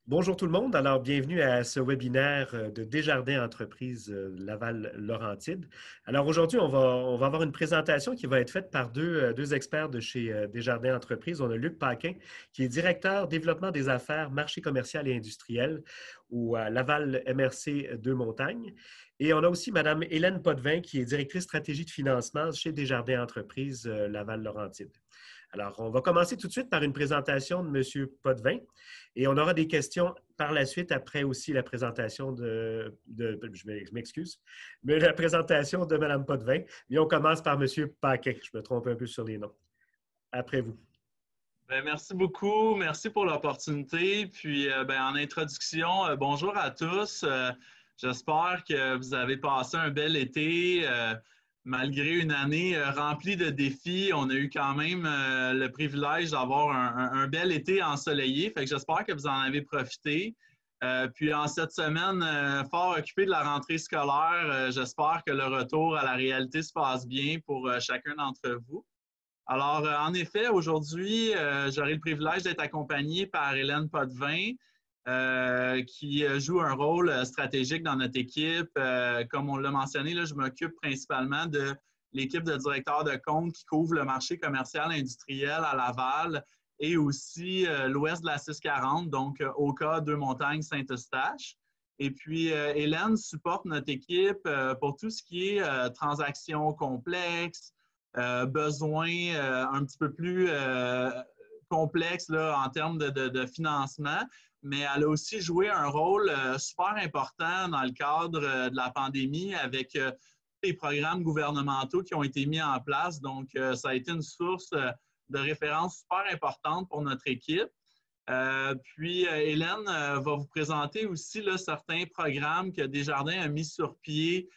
Bonjour tout le monde. Alors, bienvenue à ce webinaire de Desjardins Entreprises Laval-Laurentide. Alors, aujourd'hui, on va avoir une présentation qui va être faite par deux experts de chez Desjardins Entreprises. On a Luc Paquin, qui est directeur développement des affaires, marché commercial et industriel au Laval MRC Deux-Montagnes. Et on a aussi Mme Hélène Potvin, qui est directrice stratégie de financement chez Desjardins Entreprises Laval-Laurentide. Alors, on va commencer tout de suite par une présentation de M. Potvin et on aura des questions par la suite après aussi la présentation je m'excuse, mais la présentation de Mme Potvin. Mais on commence par M. Paquin. Je me trompe un peu sur les noms. Après vous. Ben, merci beaucoup. Merci pour l'opportunité. Puis, en introduction, bonjour à tous. J'espère que vous avez passé un bel été. Malgré une année remplie de défis, on a eu quand même le privilège d'avoir un bel été ensoleillé. Fait que j'espère que vous en avez profité. Puis, en cette semaine fort occupée de la rentrée scolaire, j'espère que le retour à la réalité se passe bien pour chacun d'entre vous. Alors, en effet, aujourd'hui, j'aurai le privilège d'être accompagné par Hélène Potvin, qui joue un rôle stratégique dans notre équipe. Comme on l'a mentionné, là, je m'occupe principalement de l'équipe de directeurs de compte qui couvre le marché commercial industriel à Laval et aussi l'ouest de la 640, donc Oka, Deux-Montagnes, Saint-Eustache. Et puis, Hélène supporte notre équipe pour tout ce qui est transactions complexes, besoins un petit peu plus complexes là, en termes de financement, mais elle a aussi joué un rôle super important dans le cadre de la pandémie avec les programmes gouvernementaux qui ont été mis en place. Donc, ça a été une source de référence super importante pour notre équipe. Puis, Hélène va vous présenter aussi là, certains programmes que Desjardins a mis sur pied,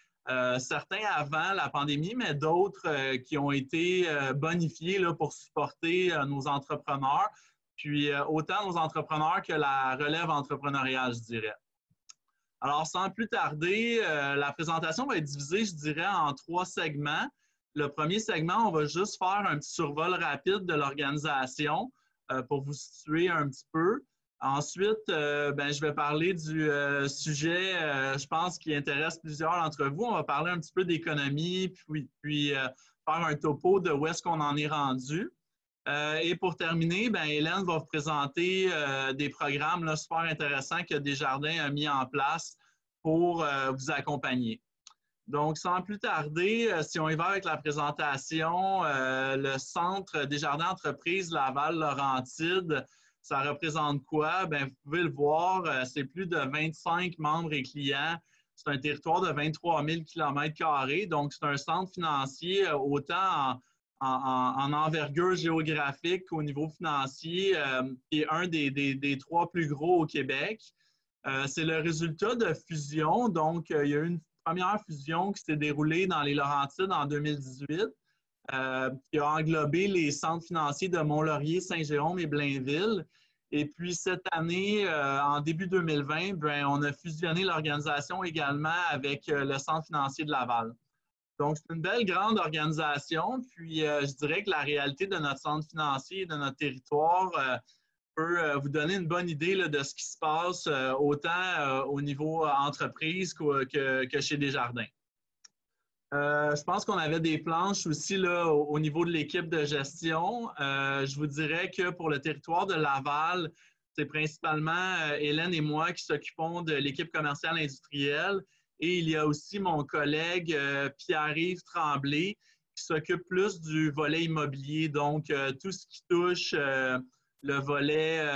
certains avant la pandémie, mais d'autres qui ont été bonifiés là, pour supporter nos entrepreneurs, puis autant nos entrepreneurs que la relève entrepreneuriale, je dirais. Alors, sans plus tarder, la présentation va être divisée, je dirais, en trois segments. Le premier segment, on va juste faire un petit survol rapide de l'organisation pour vous situer un petit peu. Ensuite, je vais parler du sujet, je pense, qui intéresse plusieurs d'entre vous. On va parler un petit peu d'économie, puis faire un topo de où est-ce qu'on en est rendu. Et pour terminer, Hélène va vous présenter des programmes là, super intéressants que Desjardins a mis en place pour vous accompagner. Donc, sans plus tarder, si on y va avec la présentation, le Centre Desjardins Entreprises Laval-Laurentide, ça représente quoi? Bien, vous pouvez le voir, c'est plus de 25 membres et clients. C'est un territoire de 23 000 km². Donc, c'est un centre financier autant en envergure géographique qu'au niveau financier, qui est un des trois plus gros au Québec. C'est le résultat de fusion. Donc, il y a eu une première fusion qui s'est déroulée dans les Laurentides en 2018, qui a englobé les centres financiers de Mont-Laurier, Saint-Jérôme et Blainville. Et puis, cette année, en début 2020, on a fusionné l'organisation également avec le centre financier de Laval. Donc, c'est une belle grande organisation. Puis, je dirais que la réalité de notre centre financier et de notre territoire peut vous donner une bonne idée là, de ce qui se passe autant au niveau entreprise que chez Desjardins. Je pense qu'on avait des planches aussi là, au niveau de l'équipe de gestion. Je vous dirais que pour le territoire de Laval, c'est principalement Hélène et moi qui s'occupons de l'équipe commerciale industrielle. Et il y a aussi mon collègue Pierre-Yves Tremblay qui s'occupe plus du volet immobilier, donc tout ce qui touche le volet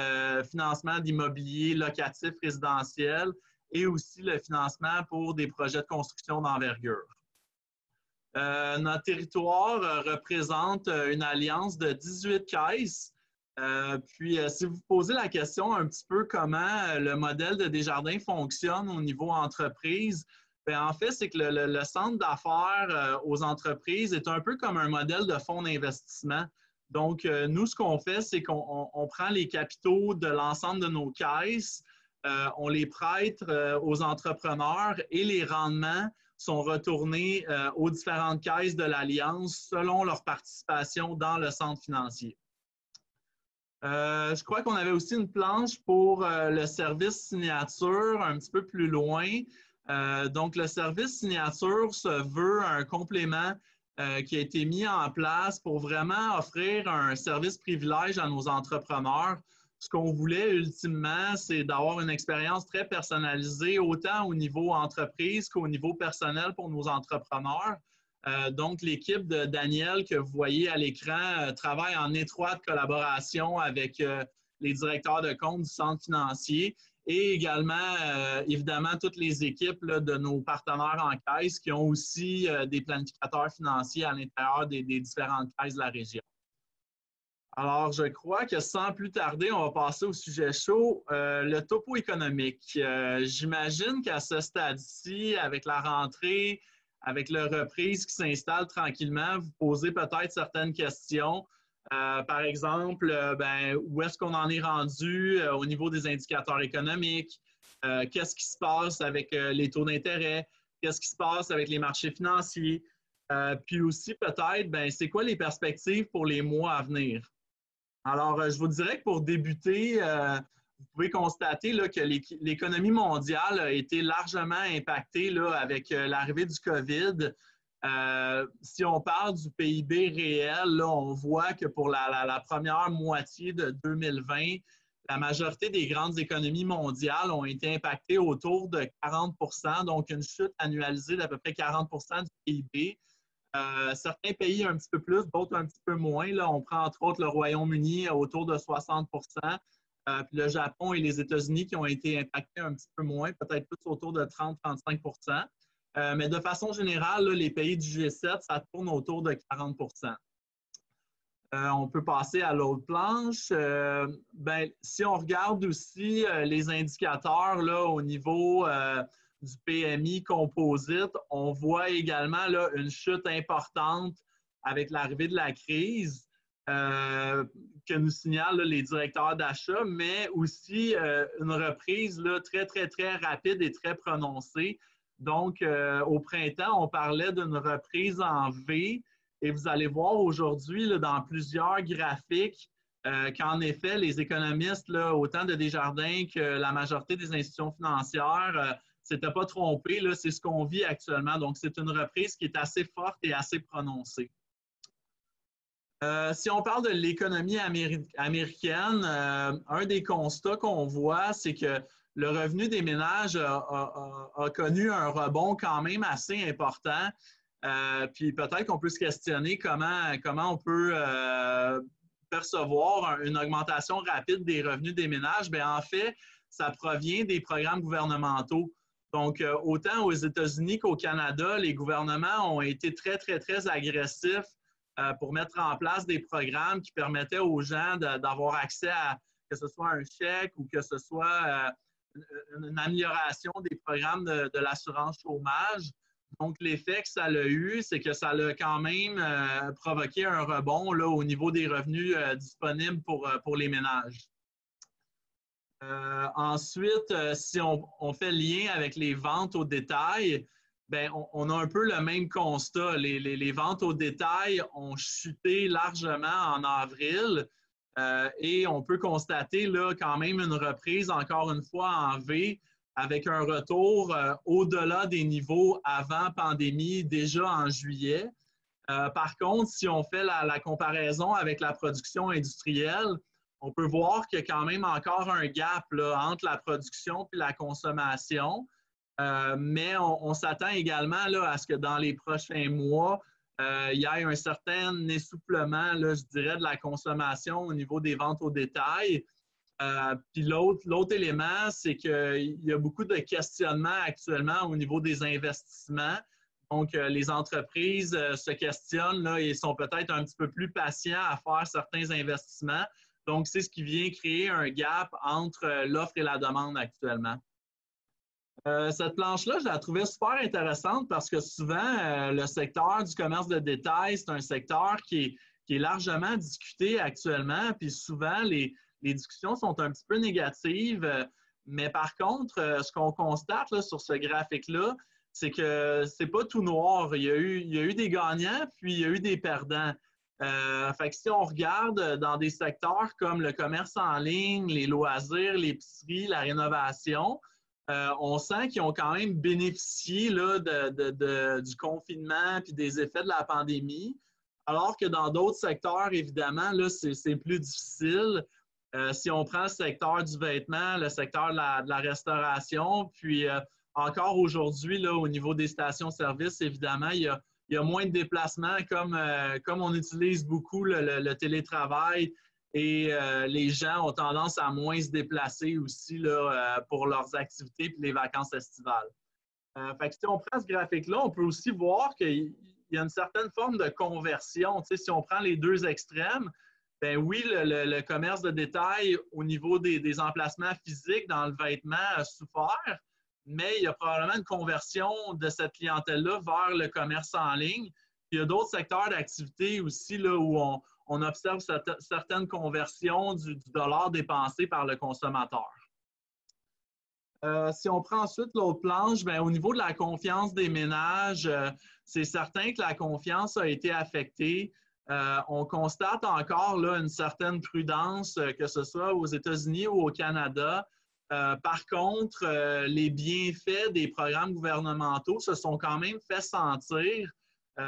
financement d'immobilier locatif résidentiel et aussi le financement pour des projets de construction d'envergure. Notre territoire représente une alliance de 18 caisses. Si vous posez la question un petit peu comment le modèle de Desjardins fonctionne au niveau entreprise, en fait, c'est que le centre d'affaires aux entreprises est un peu comme un modèle de fonds d'investissement. Donc, nous, ce qu'on fait, c'est qu'on prend les capitaux de l'ensemble de nos caisses, on les prête aux entrepreneurs et les rendements sont retournés aux différentes caisses de l'Alliance selon leur participation dans le centre financier. Je crois qu'on avait aussi une planche pour le service signature un petit peu plus loin. Donc, le service signature se veut un complément qui a été mis en place pour vraiment offrir un service privilège à nos entrepreneurs. Ce qu'on voulait ultimement, c'est d'avoir une expérience très personnalisée, autant au niveau entreprise qu'au niveau personnel pour nos entrepreneurs. Donc, l'équipe de Daniel que vous voyez à l'écran travaille en étroite collaboration avec les directeurs de compte du centre financier et également, évidemment, toutes les équipes là, de nos partenaires en caisse qui ont aussi des planificateurs financiers à l'intérieur des différentes caisses de la région. Alors, je crois que sans plus tarder, on va passer au sujet chaud, le topo économique. J'imagine qu'à ce stade-ci, avec la rentrée, avec la reprise qui s'installe tranquillement, vous posez peut-être certaines questions. Par exemple, où est-ce qu'on en est rendu au niveau des indicateurs économiques? Qu'est-ce qui se passe avec les taux d'intérêt? Qu'est-ce qui se passe avec les marchés financiers? Puis aussi, peut-être, c'est quoi les perspectives pour les mois à venir? Alors, je vous dirais que pour débuter, vous pouvez constater là, que l'économie mondiale a été largement impactée là, avec l'arrivée du COVID. Si on parle du PIB réel, là, on voit que pour la première moitié de 2020, la majorité des grandes économies mondiales ont été impactées autour de 40 %, donc une chute annualisée d'à peu près 40 % du PIB. Certains pays un petit peu plus, d'autres un petit peu moins. Là, on prend entre autres le Royaume-Uni autour de 60 %, puis le Japon et les États-Unis qui ont été impactés un petit peu moins, peut-être plus autour de 30-35 %. Mais de façon générale, là, les pays du G7, ça tourne autour de 40 %. On peut passer à l'autre planche. Si on regarde aussi les indicateurs là, au niveau du PMI composite, on voit également là, une chute importante avec l'arrivée de la crise que nous signalent là, les directeurs d'achat, mais aussi une reprise là, très, très, très rapide et très prononcée. Donc, au printemps, on parlait d'une reprise en V. Et vous allez voir aujourd'hui dans plusieurs graphiques qu'en effet, les économistes, là, autant de Desjardins que la majorité des institutions financières, s'étaient pas trompés. C'est ce qu'on vit actuellement. Donc, c'est une reprise qui est assez forte et assez prononcée. Si on parle de l'économie américaine, un des constats qu'on voit, c'est que le revenu des ménages a connu un rebond quand même assez important. Puis peut-être qu'on peut se questionner comment on peut percevoir une augmentation rapide des revenus des ménages. Bien, en fait, ça provient des programmes gouvernementaux. Donc, autant aux États-Unis qu'au Canada, les gouvernements ont été très, très, très agressifs pour mettre en place des programmes qui permettaient aux gens d'avoir accès à que ce soit un chèque ou que ce soit une amélioration des programmes de l'assurance chômage. Donc, l'effet que ça a eu, c'est que ça a quand même provoqué un rebond là, au niveau des revenus disponibles pour les ménages. Ensuite, si on fait le lien avec les ventes au détail, bien, on a un peu le même constat. Les ventes au détail ont chuté largement en avril et on peut constater là, quand même une reprise, encore une fois, en V, avec un retour au-delà des niveaux avant pandémie, déjà en juillet. Par contre, si on fait la comparaison avec la production industrielle, on peut voir qu'il y a quand même encore un gap là, entre la production et la consommation. Mais on s'attend également là, à ce que dans les prochains mois, il y ait un certain essoufflement, là, je dirais, de la consommation au niveau des ventes au détail. Puis l'autre élément, c'est qu'il y a beaucoup de questionnements actuellement au niveau des investissements. Donc, les entreprises se questionnent là, et sont peut-être un petit peu plus patients à faire certains investissements. Donc, c'est ce qui vient créer un gap entre l'offre et la demande actuellement. Cette planche-là, je la trouvais super intéressante parce que souvent, le secteur du commerce de détail, c'est un secteur qui est largement discuté actuellement. Puis souvent, les discussions sont un petit peu négatives. Mais par contre, ce qu'on constate là, sur ce graphique-là, c'est que c'est pas tout noir. Il y a eu des gagnants, puis il y a eu des perdants. Fait que si on regarde dans des secteurs comme le commerce en ligne, les loisirs, l'épicerie, la rénovation, on sent qu'ils ont quand même bénéficié là, du confinement et des effets de la pandémie, alors que dans d'autres secteurs, évidemment, là, c'est plus difficile. Si on prend le secteur du vêtement, le secteur de la restauration, puis encore aujourd'hui, là, au niveau des stations-service, évidemment, il y a moins de déplacements comme on utilise beaucoup le télétravail et les gens ont tendance à moins se déplacer aussi là, pour leurs activités et les vacances estivales. Fait que si on prend ce graphique-là, on peut aussi voir qu'il y a une certaine forme de conversion. Tu sais, si on prend les deux extrêmes, ben oui, le commerce de détail au niveau des emplacements physiques dans le vêtement a souffert, mais il y a probablement une conversion de cette clientèle-là vers le commerce en ligne. Puis il y a d'autres secteurs d'activité aussi là, où on observe certaines conversions du dollar dépensé par le consommateur. Si on prend ensuite l'autre planche, bien, au niveau de la confiance des ménages, c'est certain que la confiance a été affectée. On constate encore là, une certaine prudence, que ce soit aux États-Unis ou au Canada. Par contre, les bienfaits des programmes gouvernementaux se sont quand même fait sentir.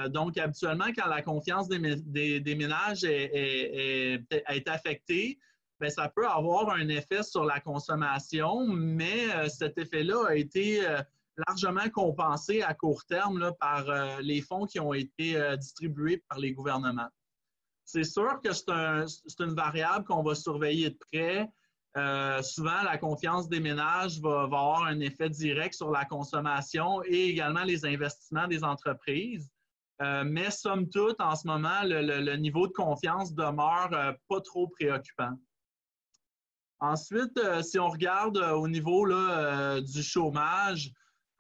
Donc, habituellement, quand la confiance des ménages est affectée, bien, ça peut avoir un effet sur la consommation, mais cet effet-là a été largement compensé à court terme là, par les fonds qui ont été distribués par les gouvernements. C'est sûr que c'est une variable qu'on va surveiller de près. Souvent, la confiance des ménages va avoir un effet direct sur la consommation et également les investissements des entreprises. Mais somme toute, en ce moment, le niveau de confiance demeure pas trop préoccupant. Ensuite, si on regarde au niveau là, du chômage,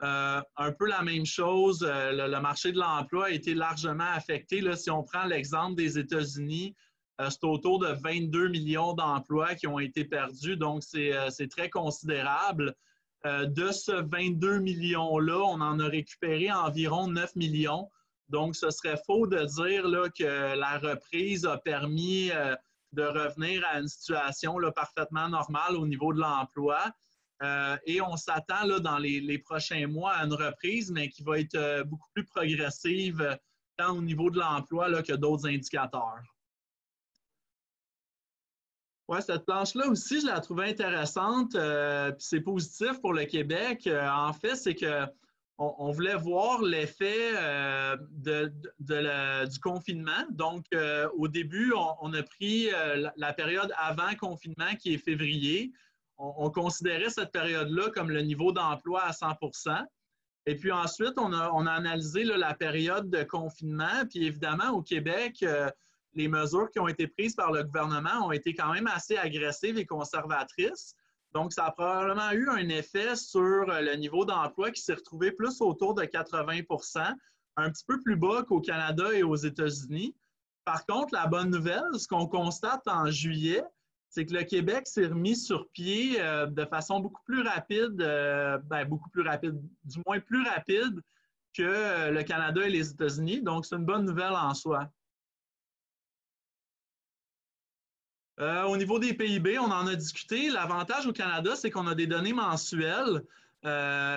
un peu la même chose. Le marché de l'emploi a été largement affecté. Là, si on prend l'exemple des États-Unis, c'est autour de 22 millions d'emplois qui ont été perdus. Donc, c'est très considérable. De ce 22 millions-là, on en a récupéré environ 9 millions. Donc, ce serait faux de dire là, que la reprise a permis de revenir à une situation là, parfaitement normale au niveau de l'emploi. Et on s'attend là, dans les prochains mois à une reprise, mais qui va être beaucoup plus progressive, tant au niveau de l'emploi là, que d'autres indicateurs. Ouais, cette planche-là aussi, je la trouvais intéressante. Puis c'est positif pour le Québec. En fait, c'est qu'on voulait voir l'effet du confinement. Donc, au début, on a pris la période avant confinement, qui est février. On considérait cette période-là comme le niveau d'emploi à 100 %. Et puis ensuite, on a analysé là, la période de confinement. Puis évidemment, au Québec, les mesures qui ont été prises par le gouvernement ont été quand même assez agressives et conservatrices. Donc, ça a probablement eu un effet sur le niveau d'emploi qui s'est retrouvé plus autour de 80 %, un petit peu plus bas qu'au Canada et aux États-Unis. Par contre, la bonne nouvelle, ce qu'on constate en juillet, c'est que le Québec s'est remis sur pied de façon beaucoup plus rapide, du moins plus rapide que le Canada et les États-Unis. Donc, c'est une bonne nouvelle en soi. Au niveau des PIB, on en a discuté. L'avantage au Canada, c'est qu'on a des données mensuelles,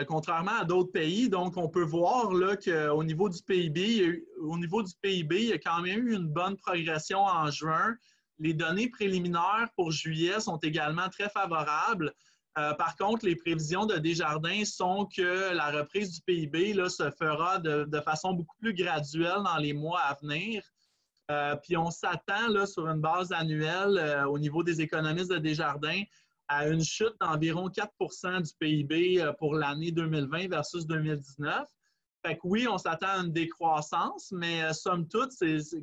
contrairement à d'autres pays. Donc, on peut voir qu'au niveau du PIB, il y a quand même eu une bonne progression en juin. Les données préliminaires pour juillet sont également très favorables. Par contre, les prévisions de Desjardins sont que la reprise du PIB là, se fera de façon beaucoup plus graduelle dans les mois à venir. Puis on s'attend là, sur une base annuelle au niveau des économistes de Desjardins à une chute d'environ 4 % du PIB pour l'année 2020 versus 2019. Fait que oui, on s'attend à une décroissance, mais somme toute,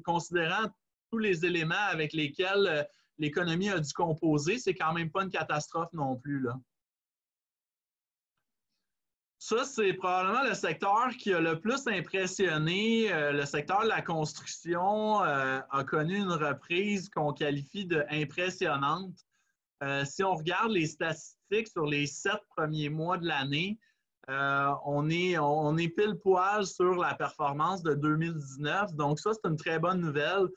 considérant tous les éléments avec lesquels l'économie a dû composer, c'est quand même pas une catastrophe non plus, là. Ça, c'est probablement le secteur qui a le plus impressionné. Le secteur de la construction a connu une reprise qu'on qualifie d'impressionnante. Si on regarde les statistiques sur les 7 premiers mois de l'année, on est pile poil sur la performance de 2019. Donc ça, c'est une très bonne nouvelle.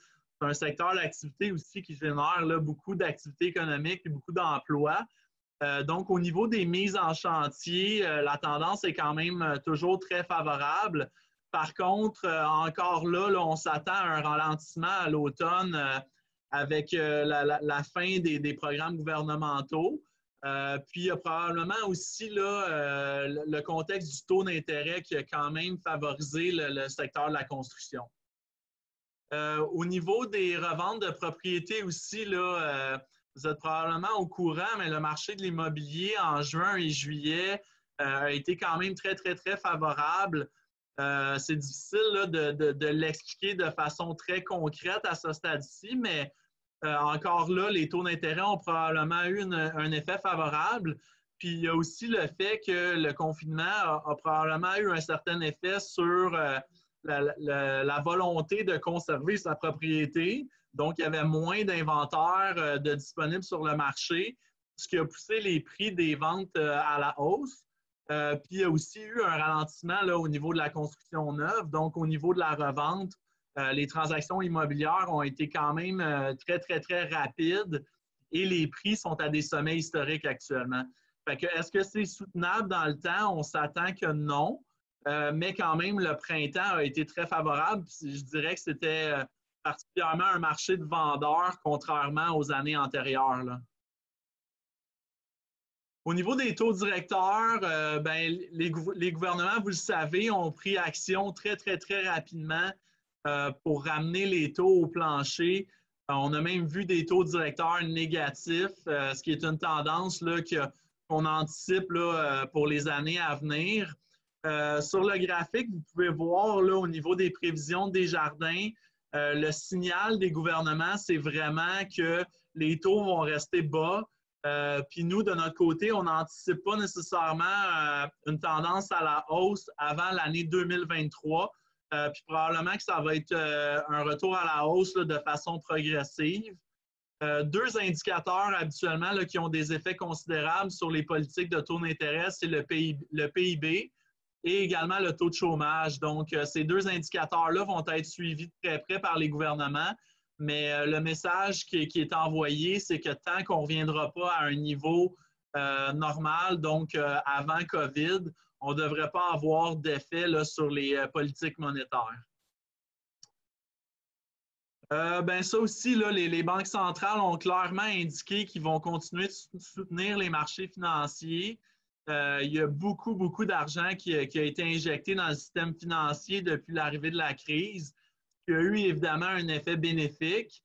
c'est un secteur d'activité aussi qui génère là, beaucoup d'activités économiques et beaucoup d'emplois. Donc, au niveau des mises en chantier, la tendance est quand même toujours très favorable. Par contre, encore là, on s'attend à un ralentissement à l'automne avec la fin des programmes gouvernementaux. Puis, il y a probablement aussi là, le contexte du taux d'intérêt qui a quand même favorisé le secteur de la construction. Au niveau des reventes de propriétés aussi, là, vous êtes probablement au courant, mais le marché de l'immobilier en juin et juillet a été quand même très, très, très favorable. C'est difficile là, de l'expliquer de façon très concrète à ce stade-ci, mais encore là, les taux d'intérêt ont probablement eu un effet favorable. Puis il y a aussi le fait que le confinement a probablement eu un certain effet sur la volonté de conserver sa propriété. Donc, il y avait moins d'inventaire de disponibles sur le marché, ce qui a poussé les prix des ventes à la hausse. Puis, il y a aussi eu un ralentissement là, au niveau de la construction neuve. Donc, au niveau de la revente, les transactions immobilières ont été quand même très, très, très rapides et les prix sont à des sommets historiques actuellement. Fait que, est-ce que c'est soutenable dans le temps? On s'attend que non. Mais quand même, le printemps a été très favorable. Puis je dirais que c'était particulièrement un marché de vendeurs, contrairement aux années antérieures, là. Au niveau des taux directeurs, ben, les gouvernements, vous le savez, ont pris action très, très, très rapidement pour ramener les taux au plancher. On a même vu des taux directeurs négatifs, ce qui est une tendance là, qu'on anticipe là, pour les années à venir. Sur le graphique, vous pouvez voir là, au niveau des prévisions des Desjardins, le signal des gouvernements, c'est vraiment que les taux vont rester bas. Puis nous, de notre côté, on n'anticipe pas nécessairement une tendance à la hausse avant l'année 2023. Puis probablement que ça va être un retour à la hausse là, de façon progressive. Deux indicateurs habituellement là, qui ont des effets considérables sur les politiques de taux d'intérêt, c'est le PIB et également le taux de chômage. Donc, ces deux indicateurs-là vont être suivis de très près par les gouvernements, mais le message qui est envoyé, c'est que tant qu'on ne reviendra pas à un niveau normal, donc avant COVID, on ne devrait pas avoir d'effet sur les politiques monétaires. Ben ça aussi, là, les banques centrales ont clairement indiqué qu'ils vont continuer de soutenir les marchés financiers. Il y a beaucoup, beaucoup d'argent qui a été injecté dans le système financier depuis l'arrivée de la crise, qui a eu évidemment un effet bénéfique.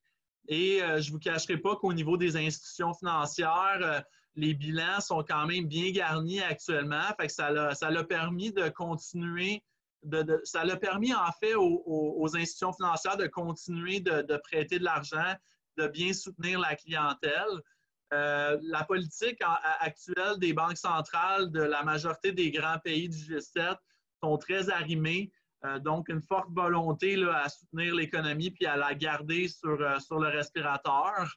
Et je ne vous cacherai pas qu'au niveau des institutions financières, les bilans sont quand même bien garnis actuellement. Fait que ça l'a permis de continuer, ça l'a permis en fait aux institutions financières de continuer de prêter de l'argent, de bien soutenir la clientèle. La politique actuelle des banques centrales de la majorité des grands pays du G7 sont très arrimées. Donc, une forte volonté là, à soutenir l'économie puis à la garder sur le respirateur.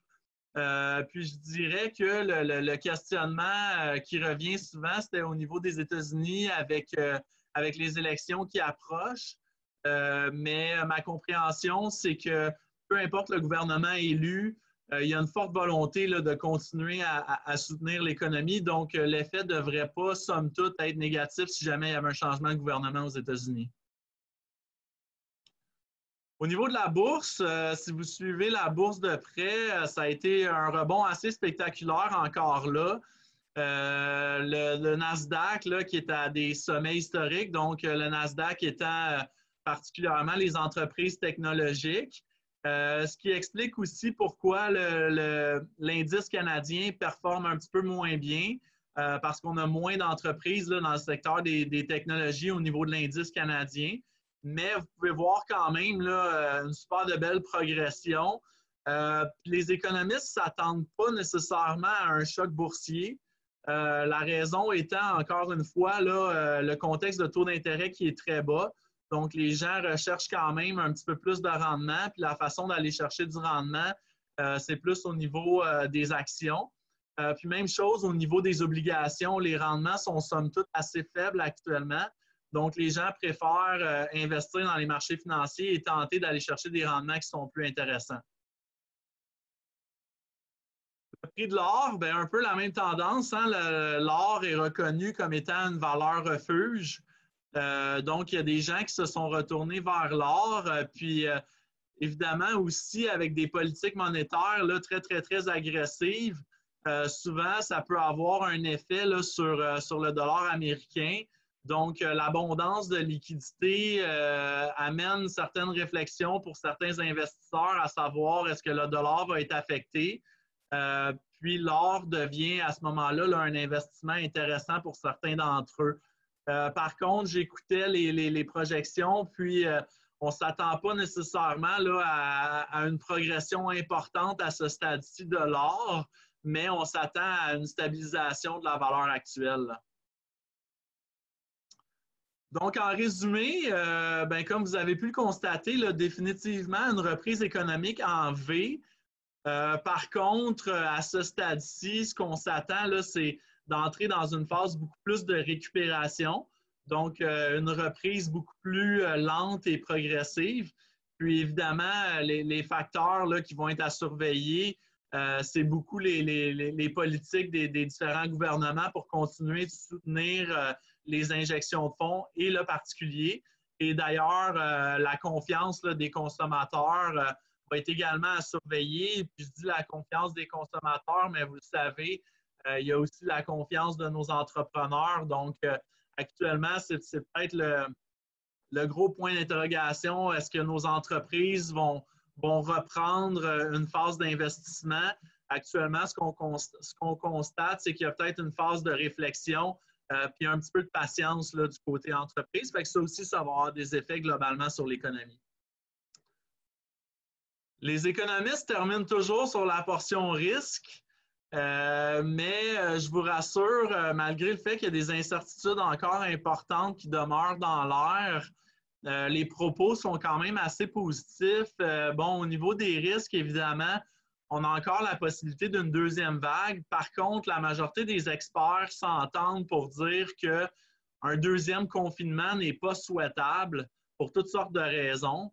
Puis, je dirais que le questionnement qui revient souvent, c'était au niveau des États-Unis avec les élections qui approchent. Mais ma compréhension, c'est que peu importe le gouvernement élu, il y a une forte volonté là, de continuer à soutenir l'économie. Donc, l'effet ne devrait pas, somme toute, être négatif si jamais il y avait un changement de gouvernement aux États-Unis. Au niveau de la bourse, si vous suivez la bourse de près, ça a été un rebond assez spectaculaire encore là. Le Nasdaq, là, qui est à des sommets historiques, donc le Nasdaq étant particulièrement les entreprises technologiques. Ce qui explique aussi pourquoi l'indice canadien performe un petit peu moins bien, parce qu'on a moins d'entreprises dans le secteur des technologies au niveau de l'indice canadien. Mais vous pouvez voir quand même là, une super de belle progression. Les économistes ne s'attendent pas nécessairement à un choc boursier. La raison étant, encore une fois, là, le contexte de taux d'intérêt qui est très bas. Donc, les gens recherchent quand même un petit peu plus de rendement. Puis la façon d'aller chercher du rendement, c'est plus au niveau des actions. Puis même chose au niveau des obligations. Les rendements sont somme toute assez faibles actuellement. Donc, les gens préfèrent investir dans les marchés financiers et tenter d'aller chercher des rendements qui sont plus intéressants. Le prix de l'or, ben, un peu la même tendance. Hein? L'or est reconnu comme étant une valeur refuge. Donc, il y a des gens qui se sont retournés vers l'or. Puis, évidemment, aussi avec des politiques monétaires là, très, très, très agressives, souvent, ça peut avoir un effet là, sur le dollar américain. Donc, l'abondance de liquidités amène certaines réflexions pour certains investisseurs à savoir est-ce que le dollar va être affecté. Puis, l'or devient à ce moment-là là, un investissement intéressant pour certains d'entre eux. Par contre, j'écoutais les projections, puis on ne s'attend pas nécessairement là, à une progression importante à ce stade-ci de l'or, mais on s'attend à une stabilisation de la valeur actuelle. Donc, en résumé, ben, comme vous avez pu le constater, là, définitivement une reprise économique en V. Par contre, à ce stade-ci, ce qu'on s'attend, c'est d'entrer dans une phase beaucoup plus de récupération, donc une reprise beaucoup plus lente et progressive. Puis évidemment, les facteurs là, qui vont être à surveiller, c'est beaucoup les politiques des différents gouvernements pour continuer de soutenir les injections de fonds et le particulier. Et d'ailleurs, la confiance là, des consommateurs va être également à surveiller. Puis je dis la confiance des consommateurs, mais vous le savez, il y a aussi la confiance de nos entrepreneurs. Donc, actuellement, c'est peut-être le gros point d'interrogation. Est-ce que nos entreprises vont reprendre une phase d'investissement? Actuellement, ce qu'on constate, c'est qu'il y a peut-être une phase de réflexion puis un petit peu de patience là, du côté entreprise. Fait que ça aussi, ça va avoir des effets globalement sur l'économie. Les économistes terminent toujours sur la portion risque, mais je vous rassure, malgré le fait qu'il y a des incertitudes encore importantes qui demeurent dans l'air, les propos sont quand même assez positifs. Bon, au niveau des risques, évidemment, on a encore la possibilité d'une deuxième vague. Par contre, la majorité des experts s'entendent pour dire qu'un deuxième confinement n'est pas souhaitable pour toutes sortes de raisons.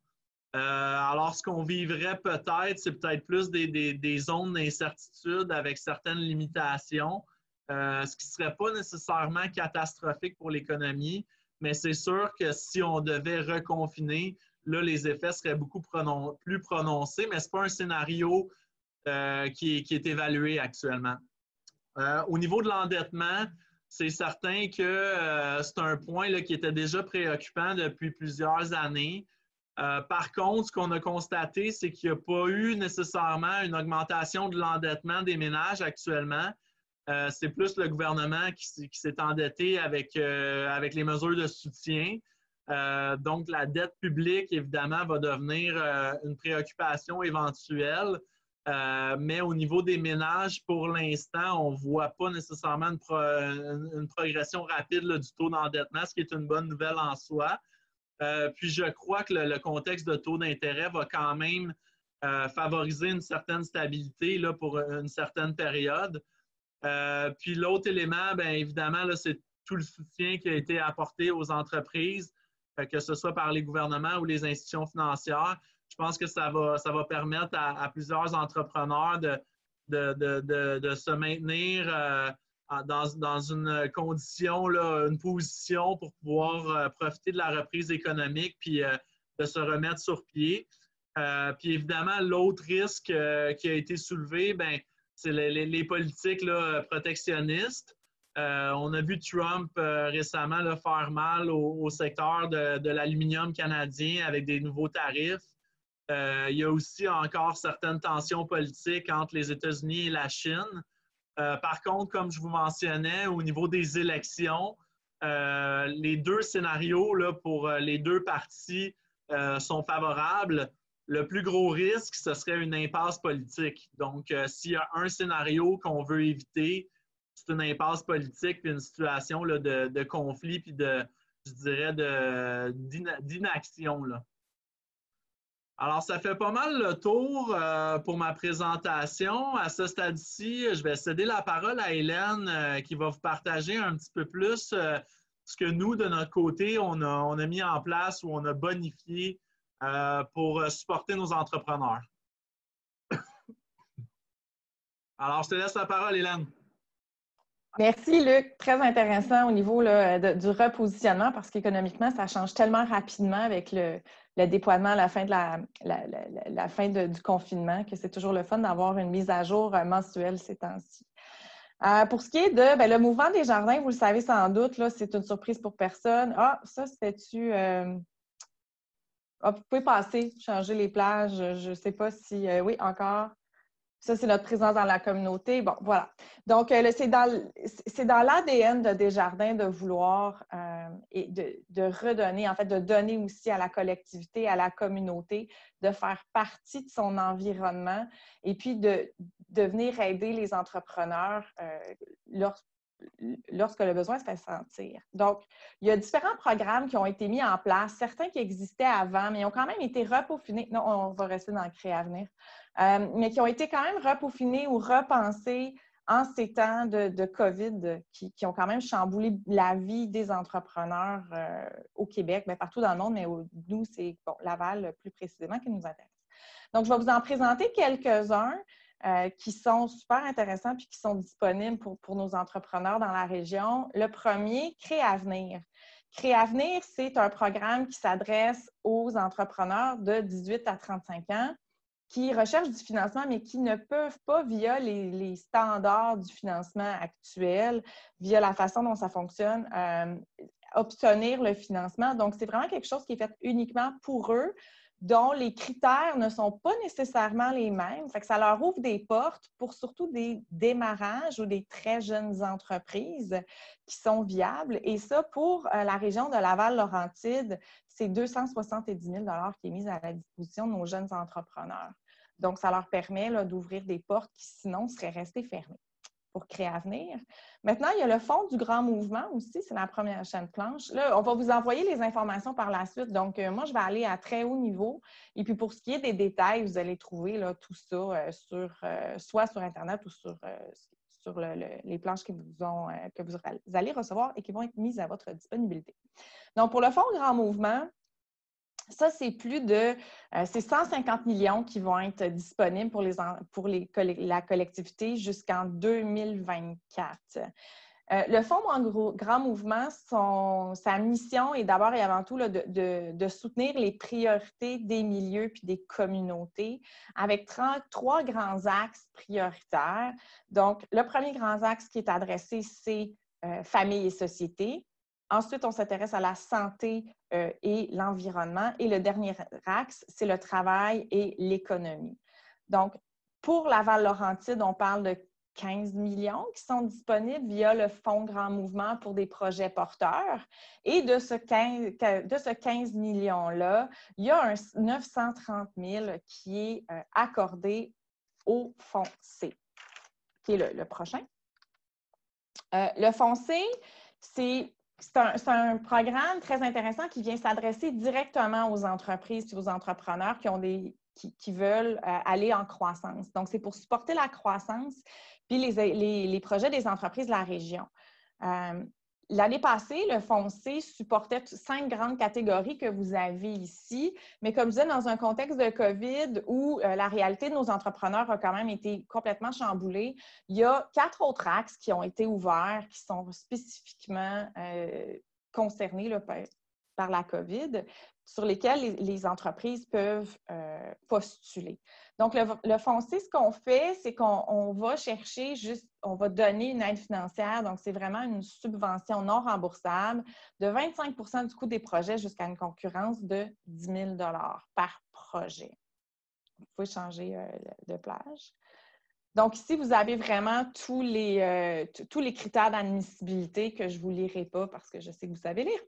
Alors, ce qu'on vivrait peut-être, c'est peut-être plus des zones d'incertitude avec certaines limitations, ce qui ne serait pas nécessairement catastrophique pour l'économie, mais c'est sûr que si on devait reconfiner, là, les effets seraient beaucoup plus prononcés, mais ce n'est pas un scénario qui est évalué actuellement. Au niveau de l'endettement, c'est certain que c'est un point là, qui était déjà préoccupant depuis plusieurs années. Par contre, ce qu'on a constaté, c'est qu'il n'y a pas eu nécessairement une augmentation de l'endettement des ménages actuellement. C'est plus le gouvernement qui s'est endetté avec les mesures de soutien. Donc, la dette publique, évidemment, va devenir une préoccupation éventuelle. Mais au niveau des ménages, pour l'instant, on ne voit pas nécessairement une progression rapide là, du taux d'endettement, ce qui est une bonne nouvelle en soi. Puis je crois que le contexte de taux d'intérêt va quand même favoriser une certaine stabilité là, pour une certaine période. Puis l'autre élément, bien évidemment, c'est tout le soutien qui a été apporté aux entreprises, que ce soit par les gouvernements ou les institutions financières. Je pense que ça va permettre à plusieurs entrepreneurs de se maintenir dans une condition, là, une position pour pouvoir profiter de la reprise économique puis de se remettre sur pied. Puis évidemment, l'autre risque qui a été soulevé, ben, c'est les politiques là, protectionnistes. On a vu Trump récemment là, faire mal au secteur de l'aluminium canadien avec des nouveaux tarifs. Il y a aussi encore certaines tensions politiques entre les États-Unis et la Chine. Par contre, comme je vous mentionnais, au niveau des élections, les deux scénarios là, pour les deux partis sont favorables. Le plus gros risque, ce serait une impasse politique. Donc, s'il y a un scénario qu'on veut éviter, c'est une impasse politique puis une situation là, de conflit puis je dirais, d'inaction. Là. Alors, ça fait pas mal le tour pour ma présentation. À ce stade-ci, je vais céder la parole à Hélène qui va vous partager un petit peu plus ce que nous, de notre côté, on a mis en place ou on a bonifié pour supporter nos entrepreneurs. Alors, je te laisse la parole, Hélène. Merci, Luc. Très intéressant au niveau là, du repositionnement parce qu'économiquement, ça change tellement rapidement avec le déploiement à la fin, la fin du confinement que c'est toujours le fun d'avoir une mise à jour mensuelle ces temps-ci. Pour ce qui est de le mouvement des jardins, vous le savez sans doute, là, c'est une surprise pour personne. Ah, ça, c'était-tu... vous pouvez passer, changer les plages. Je ne sais pas si... oui, encore. Ça, c'est notre présence dans la communauté. Bon, voilà. Donc, c'est dans l'ADN de Desjardins de vouloir et de redonner, en fait, de donner aussi à la collectivité, à la communauté, de faire partie de son environnement et puis de venir aider les entrepreneurs lorsque le besoin se fait sentir. Donc, il y a différents programmes qui ont été mis en place, certains qui existaient avant, mais ils ont quand même été repeaufinés. Non, on va rester dans le Créavenir. Mais qui ont été quand même repeaufinés ou repensés en ces temps de COVID qui ont quand même chamboulé la vie des entrepreneurs au Québec, bien, partout dans le monde, mais nous, c'est Laval plus précisément qui nous intéresse. Donc, je vais vous en présenter quelques-uns qui sont super intéressants puis qui sont disponibles pour nos entrepreneurs dans la région. Le premier, Créavenir. Créavenir, c'est un programme qui s'adresse aux entrepreneurs de 18 à 35 ans qui recherchent du financement, mais qui ne peuvent pas, via les standards du financement actuel, via la façon dont ça fonctionne, obtenir le financement. Donc, c'est vraiment quelque chose qui est fait uniquement pour eux, dont les critères ne sont pas nécessairement les mêmes. Fait que ça leur ouvre des portes pour surtout des démarrages ou des très jeunes entreprises qui sont viables. Et ça, pour la région de Laval-Laurentide, c'est 270 000 qui est mis à la disposition de nos jeunes entrepreneurs. Donc, ça leur permet d'ouvrir des portes qui, sinon, seraient restées fermées pour Créavenir. Maintenant, il y a le Fonds du Grand Mouvement aussi, c'est la première chaîne planche. Là, on va vous envoyer les informations par la suite. Donc, moi, je vais aller à très haut niveau. Et puis, pour ce qui est des détails, vous allez trouver tout ça soit sur Internet ou sur les planches que vous allez recevoir et qui vont être mises à votre disponibilité. Donc, pour le Fonds Grand Mouvement, ça, c'est c'est 150 millions qui vont être disponibles pour la collectivité jusqu'en 2024. Le Fonds Grand Mouvement, sa mission est d'abord et avant tout de soutenir les priorités des milieux puis des communautés avec trois grands axes prioritaires. Donc, le premier grand axe qui est adressé, c'est famille et société. Ensuite, on s'intéresse à la santé et l'environnement. Et le dernier axe, c'est le travail et l'économie. Donc, pour Laval-Laurentide, on parle de 15 millions qui sont disponibles via le Fonds Grand Mouvement pour des projets porteurs. Et de ce 15 millions-là, il y a un 930 000 qui est accordé au Fonds C, qui est le prochain. Le Fonds C, c'est un programme très intéressant qui vient s'adresser directement aux entreprises et aux entrepreneurs qui veulent aller en croissance. Donc, c'est pour supporter la croissance puis les projets des entreprises de la région. L'année passée, le Fonds C supportait 5 grandes catégories que vous avez ici, mais comme je disais, dans un contexte de COVID où la réalité de nos entrepreneurs a quand même été complètement chamboulée, il y a 4 autres axes qui ont été ouverts, qui sont spécifiquement concernés par la COVID, sur lesquels les entreprises peuvent postuler. Donc, le Fonds C, ce qu'on fait, c'est qu'on va chercher on va donner une aide financière. Donc, c'est vraiment une subvention non remboursable de 25 du coût des projets jusqu'à une concurrence de 10 000 par projet. Vous pouvez changer de plage. Donc, ici, vous avez vraiment tous les critères d'admissibilité que je ne vous lirai pas parce que je sais que vous savez lire.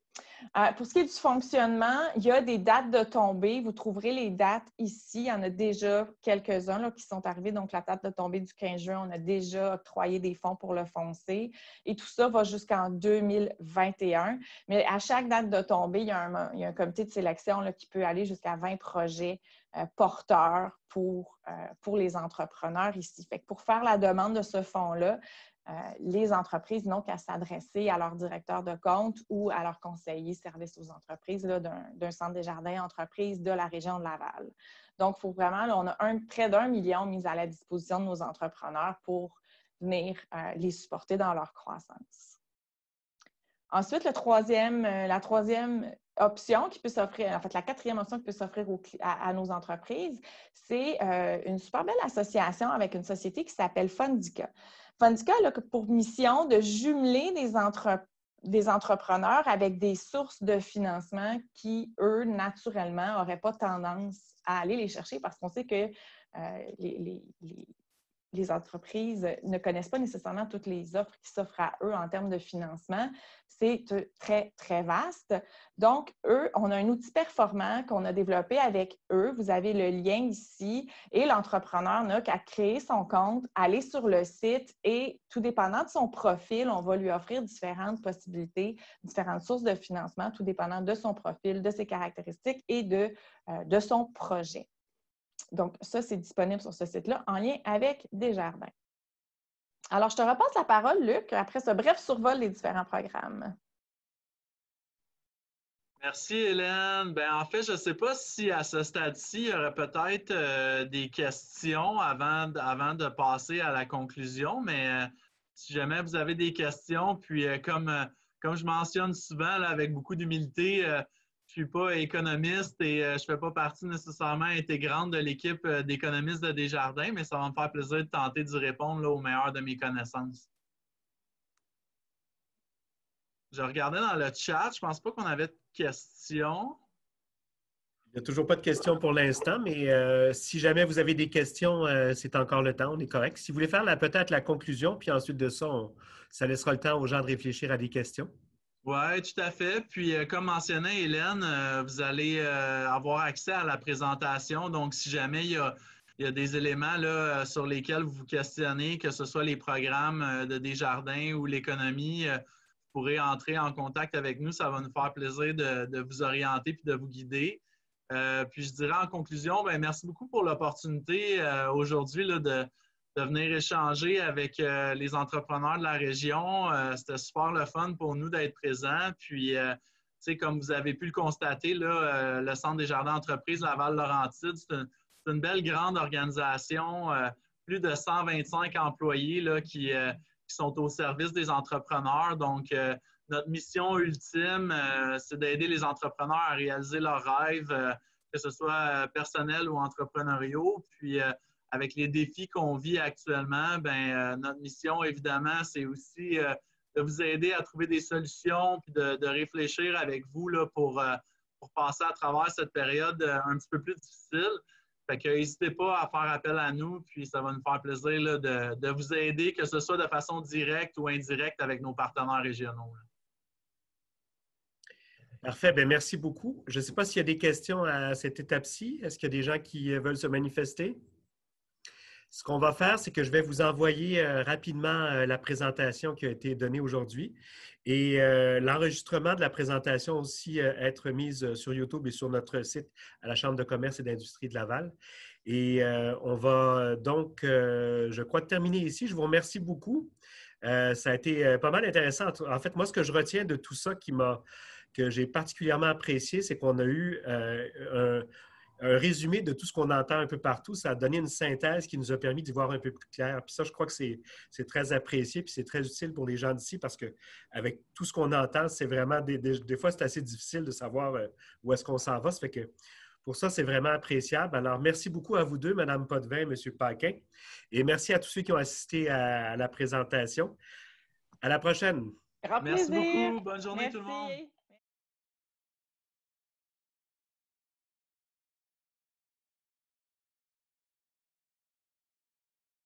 Pour ce qui est du fonctionnement, il y a des dates de tombée. Vous trouverez les dates ici. Il y en a déjà quelques-uns qui sont arrivés. Donc, la date de tombée du 15 juin, on a déjà octroyé des fonds pour le Fonds C. Et tout ça va jusqu'en 2021. Mais à chaque date de tombée, il y a un comité de sélection qui peut aller jusqu'à 20 projets porteur pour les entrepreneurs ici. Fait que pour faire la demande de ce fonds-là, les entreprises n'ont qu'à s'adresser à leur directeur de compte ou à leur conseiller service aux entreprises d'un centre Desjardins Entreprises de la région de Laval. Donc, il faut vraiment, là, on a près d'1 million mis à la disposition de nos entrepreneurs pour venir les supporter dans leur croissance. Ensuite, la troisième option qui peut s'offrir, en fait, la quatrième option qui peut s'offrir à nos entreprises, c'est une super belle association avec une société qui s'appelle Fondica. Fondica a pour mission de jumeler des entrepreneurs avec des sources de financement qui, eux, naturellement, n'auraient pas tendance à aller les chercher parce qu'on sait que les entreprises ne connaissent pas nécessairement toutes les offres qui s'offrent à eux en termes de financement. C'est très, très vaste. Donc, on a un outil performant qu'on a développé avec eux. Vous avez le lien ici et l'entrepreneur n'a qu'à créer son compte, aller sur le site et, tout dépendant de son profil, on va lui offrir différentes possibilités, différentes sources de financement, tout dépendant de son profil, de ses caractéristiques et de son projet. Donc, ça, c'est disponible sur ce site-là en lien avec Desjardins. Alors, je te repasse la parole, Luc, après ce bref survol des différents programmes. Merci, Hélène. En fait, je ne sais pas si à ce stade-ci, il y aurait peut-être des questions avant de passer à la conclusion, mais si jamais vous avez des questions, puis comme je mentionne souvent là, avec beaucoup d'humilité, je ne suis pas économiste et je ne fais pas partie nécessairement intégrante de l'équipe d'économistes de Desjardins, mais ça va me faire plaisir de tenter d'y répondre là, au meilleur de mes connaissances. Je regardais dans le chat, je ne pense pas qu'on avait de questions. Il n'y a toujours pas de questions pour l'instant, mais si jamais vous avez des questions, c'est encore le temps, on est correct. Si vous voulez faire peut-être la conclusion, puis ensuite de ça, ça laissera le temps aux gens de réfléchir à des questions. Oui, tout à fait. Puis, comme mentionnait Hélène, vous allez avoir accès à la présentation. Donc, si jamais il y a des éléments là, sur lesquels vous vous questionnez, que ce soit les programmes de Desjardins ou l'économie, vous pourrez entrer en contact avec nous. Ça va nous faire plaisir de vous orienter puis de vous guider. Puis, je dirais en conclusion, merci beaucoup pour l'opportunité aujourd'hui de venir échanger avec les entrepreneurs de la région. C'était super le fun pour nous d'être présents. Puis, comme vous avez pu le constater, là, le Centre Desjardins Entreprises Laval-Laurentides, c'est une belle grande organisation, plus de 125 employés là, qui sont au service des entrepreneurs. Donc, notre mission ultime, c'est d'aider les entrepreneurs à réaliser leurs rêves, que ce soit personnels ou entrepreneuriaux. Puis, avec les défis qu'on vit actuellement, notre mission, évidemment, c'est aussi de vous aider à trouver des solutions puis de réfléchir avec vous là, pour passer à travers cette période un petit peu plus difficile. Fait que n'hésitez pas à faire appel à nous, puis ça va nous faire plaisir là, de vous aider, que ce soit de façon directe ou indirecte avec nos partenaires régionaux. Là. Parfait. Merci beaucoup. Je ne sais pas s'il y a des questions à cette étape-ci. Est-ce qu'il y a des gens qui veulent se manifester? Ce qu'on va faire, c'est que je vais vous envoyer rapidement la présentation qui a été donnée aujourd'hui et l'enregistrement de la présentation aussi être mise sur YouTube et sur notre site à la Chambre de commerce et d'industrie de Laval. Et on va donc, je crois, terminer ici. Je vous remercie beaucoup. Ça a été pas mal intéressant. En fait, moi, ce que je retiens de tout ça que j'ai particulièrement apprécié, c'est qu'on a eu un résumé de tout ce qu'on entend un peu partout. Ça a donné une synthèse qui nous a permis d'y voir un peu plus clair. Puis ça, je crois que c'est très apprécié puis c'est très utile pour les gens d'ici parce qu'avec tout ce qu'on entend, c'est vraiment des fois, c'est assez difficile de savoir où est-ce qu'on s'en va. Ça fait que pour ça, c'est vraiment appréciable. Alors, merci beaucoup à vous deux, Mme Potvin et M. Paquin. Et merci à tous ceux qui ont assisté à la présentation. À la prochaine. Grand Merci plaisir. beaucoup. Bonne journée Merci. tout le monde.